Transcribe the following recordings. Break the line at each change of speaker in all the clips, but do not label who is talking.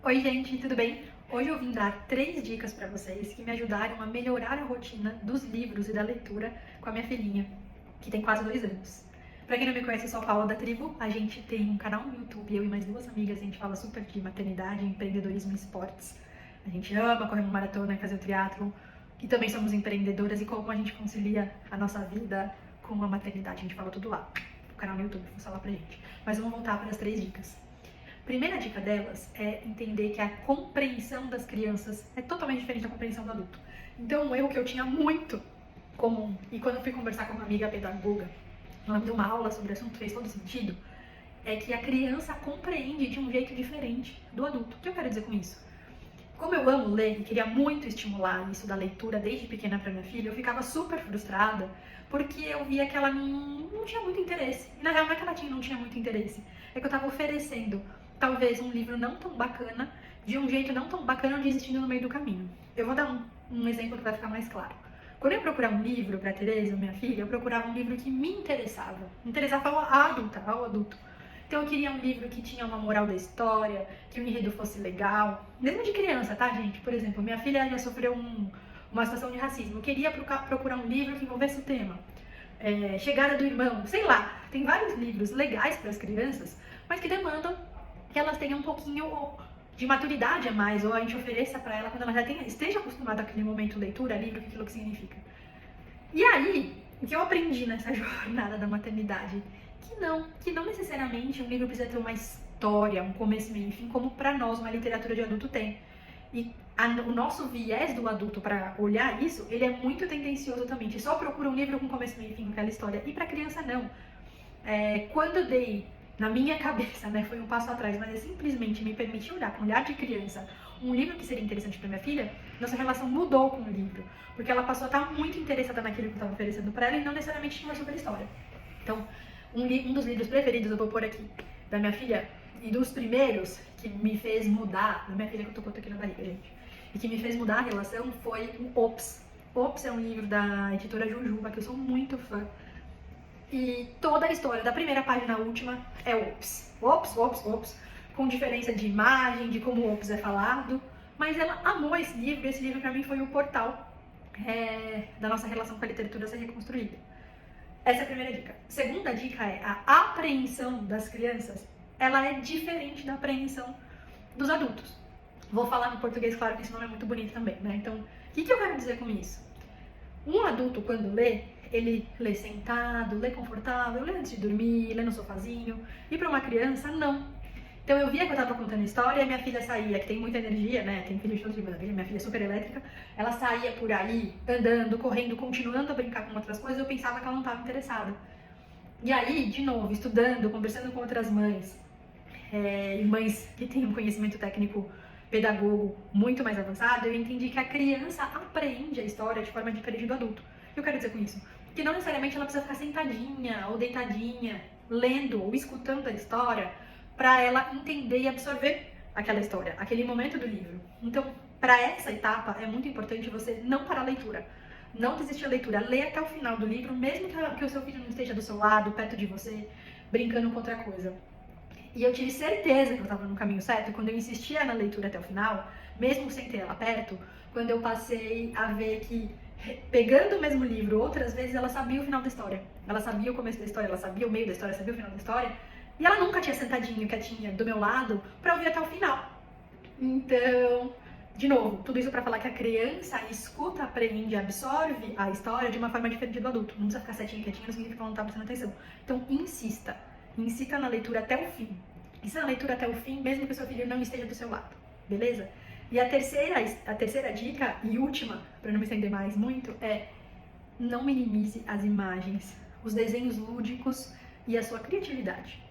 Oi gente, tudo bem? Hoje eu vim dar 3 dicas para vocês que me ajudaram a melhorar a rotina dos livros e da leitura com a minha filhinha, que tem quase 2 anos. Pra quem não me conhece, eu sou a Paula da Tribo. A gente tem um canal no YouTube, eu e mais 2 amigas, a gente fala super de maternidade, empreendedorismo e esportes. A gente ama correr uma maratona e fazer o triatlon. E também somos empreendedoras e como a gente concilia a nossa vida com a maternidade. A gente fala tudo lá. O canal no YouTube, funciona lá pra gente. Mas vamos voltar para as 3 dicas. Primeira dica delas é entender que a compreensão das crianças é totalmente diferente da compreensão do adulto. Então, um erro que eu tinha muito comum, e quando eu fui conversar com uma amiga pedagoga, ela me deu uma aula sobre o assunto, fez todo sentido, é que a criança compreende de um jeito diferente do adulto. O que eu quero dizer com isso? Como eu amo ler e queria muito estimular isso da leitura desde pequena para minha filha, eu ficava super frustrada porque eu via que ela não tinha muito interesse. E na real não é que ela não tinha muito interesse, é que eu estava oferecendo talvez um livro não tão bacana, de um jeito não tão bacana, desistindo no meio do caminho. Eu vou dar um exemplo que vai ficar mais claro. Quando eu procurava um livro para Tereza, minha filha, eu procurava um livro que me interessava. Me interessava ao adulto. Então eu queria um livro que tinha uma moral da história, que o enredo fosse legal. Mesmo de criança, tá, gente? Por exemplo, minha filha já sofreu uma situação de racismo. Eu queria procurar um livro que envolvesse o tema. Chegada do Irmão, sei lá. Tem vários livros legais para as crianças, mas que demandam que elas tenham um pouquinho de maturidade a mais, ou a gente ofereça para ela quando ela já esteja acostumada com aquele momento leitura, livro, aquilo que significa. E aí, o que eu aprendi nessa jornada da maternidade? Que não necessariamente um livro precisa ter uma história, um começo, meio e fim, como para nós uma literatura de adulto tem. E o nosso viés do adulto para olhar isso, ele é muito tendencioso também. A gente só procura um livro com começo, meio e fim, com aquela história. E para criança, não. Quando eu dei na minha cabeça, né, foi um passo atrás, mas é simplesmente me permitir olhar com um olhar de criança um livro que seria interessante para minha filha, nossa relação mudou com o livro, porque ela passou a estar muito interessada naquilo que eu estava oferecendo para ela e não necessariamente tinha uma super história. Então, um dos livros preferidos, eu vou pôr aqui, da minha filha, e dos primeiros que me fez mudar, da minha filha que eu tô contando aqui na barriga, gente, e que me fez mudar a relação foi o Ops. Ops é um livro da editora Jujuba, que eu sou muito fã. E toda a história, da primeira página à última, é Ops. Ops, Ops, Ops. Com diferença de imagem, de como o Ops é falado. Mas ela amou esse livro, e esse livro pra mim foi o portal da nossa relação com a literatura ser reconstruída. Essa é a primeira dica. Segunda dica é a apreensão das crianças. Ela é diferente da apreensão dos adultos. Vou falar no português, claro que esse nome é muito bonito também, né? Então, o que eu quero dizer com isso? Um adulto, quando lê, ele lê sentado, lê confortável, lê antes de dormir, lê no sofazinho. E para uma criança, não. Então eu via que eu estava contando história e minha filha saía, que tem muita energia, né? Tem filho de todo tipo, minha filha é super elétrica. Ela saía por aí, andando, correndo, continuando a brincar com outras coisas, eu pensava que ela não estava interessada. E aí, de novo, estudando, conversando com outras mães, e mães que têm um conhecimento técnico pedagogo muito mais avançado, eu entendi que a criança apreende a história de forma diferente do adulto. O que eu quero dizer com isso? Que não necessariamente ela precisa ficar sentadinha ou deitadinha, lendo ou escutando a história para ela entender e absorver aquela história, aquele momento do livro. Então, para essa etapa, é muito importante você não parar a leitura. Não desistir da leitura, lê até o final do livro, mesmo que o seu filho não esteja do seu lado, perto de você, brincando com outra coisa. E eu tive certeza que eu estava no caminho certo quando eu insistia na leitura até o final, mesmo sem ter ela perto, quando eu passei a ver que, pegando o mesmo livro outras vezes, ela sabia o final da história. Ela sabia o começo da história, ela sabia o meio da história, sabia o final da história. E ela nunca tinha sentadinho, quietinha, do meu lado, para ouvir até o final. Então, de novo, tudo isso para falar que a criança escuta, aprende, absorve a história de uma forma diferente do adulto. Não precisa ficar quietinha, não significa que ela não está prestando atenção. Então, incita na leitura até o fim. Insista na leitura até o fim, mesmo que o seu filho não esteja do seu lado, beleza? E a terceira dica, e última, para não me estender mais muito, é não minimize as imagens, os desenhos lúdicos e a sua criatividade.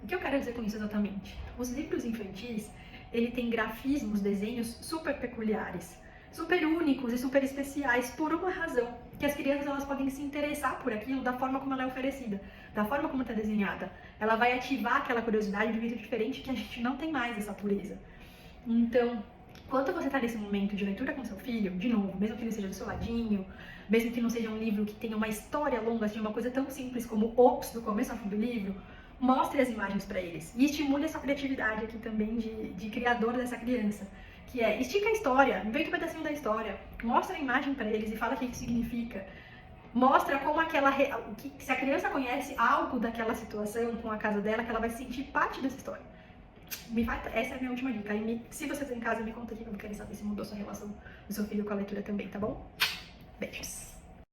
O que eu quero dizer com isso exatamente? Os livros infantis, ele tem grafismos, desenhos super peculiares, super únicos e super especiais por uma razão, que as crianças elas podem se interessar por aquilo da forma como ela é oferecida, da forma como está desenhada. Ela vai ativar aquela curiosidade de um jeito diferente que a gente não tem mais essa pureza. Então, quando você está nesse momento de leitura com seu filho, de novo, mesmo que ele seja do seu ladinho, mesmo que não seja um livro que tenha uma história longa, seja uma coisa tão simples como Ops do começo ao fim do livro, Mostre as imagens para eles e estimule essa criatividade aqui também de criador dessa criança. Que é, estica a história, inventa um pedacinho da história, mostra a imagem para eles e fala o que isso significa. Mostra como se a criança conhece algo daquela situação com a casa dela, que ela vai se sentir parte dessa história. Essa é a minha última dica. Se vocês em casa, me conta aqui, eu quero saber se mudou sua relação do seu filho com a leitura também, tá bom? Beijos!